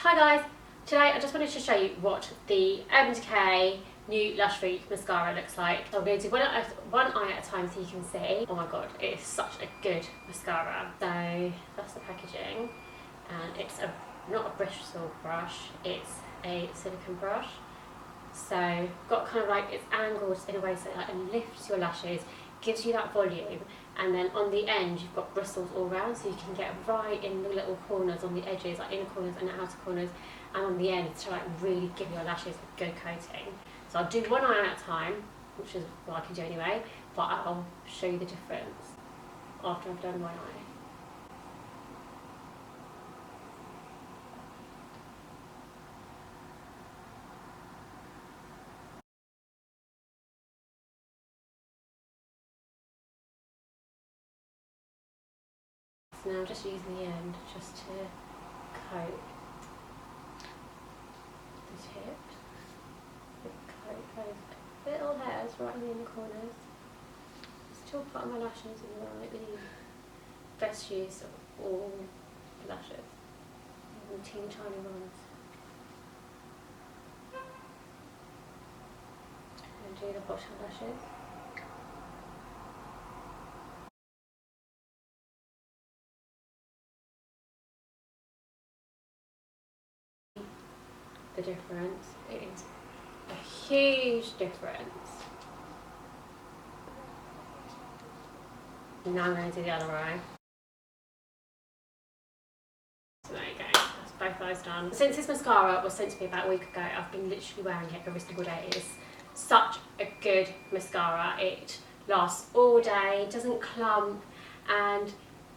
Hi guys, today I just wanted to show you what the Urban Decay new Lash Freak mascara looks like. So I'm going to do one eye at a time so you can see. Oh my god, it is such a good mascara. So that's the packaging, and it's not a bristle brush, it's a silicone brush. So got kind of like, it's angled in a way so it like lifts your lashes, gives you that volume, and then on the end you've got bristles all around, so you can get right in the little corners on the edges, like inner corners and outer corners, and on the end to like really give your lashes a good coating. So I'll do one eye at a time, which is what I can do anyway, but I'll show you the difference after I've done one eye. So now I'm just using the end just to coat the tip. Coat those little hairs right in the inner corners. Still part of my lashes as well, like the best use of all the lashes. And teeny tiny ones. And do the bottom lashes. The difference is a huge difference. Now I'm going to do the other eye. So there you go, that's both eyes done. Since this mascara was sent to me about a week ago, I've been literally wearing it every single day. It is such a good mascara. It lasts all day, doesn't clump, and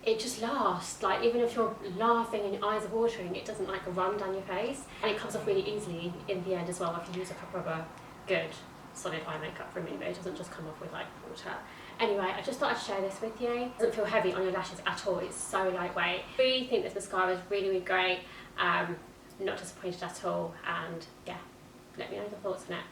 it just lasts. Like, even if you're laughing and your eyes are watering, it doesn't like run down your face, and it comes off really easily in the end as well. If you use a proper good solid eye makeup remover, it doesn't just come off with like water. Anyway, I just thought I'd share this with you. It doesn't feel heavy on your lashes at all. It's so lightweight. I really think this mascara is really great. Not disappointed at all, and yeah, let me know your thoughts on it.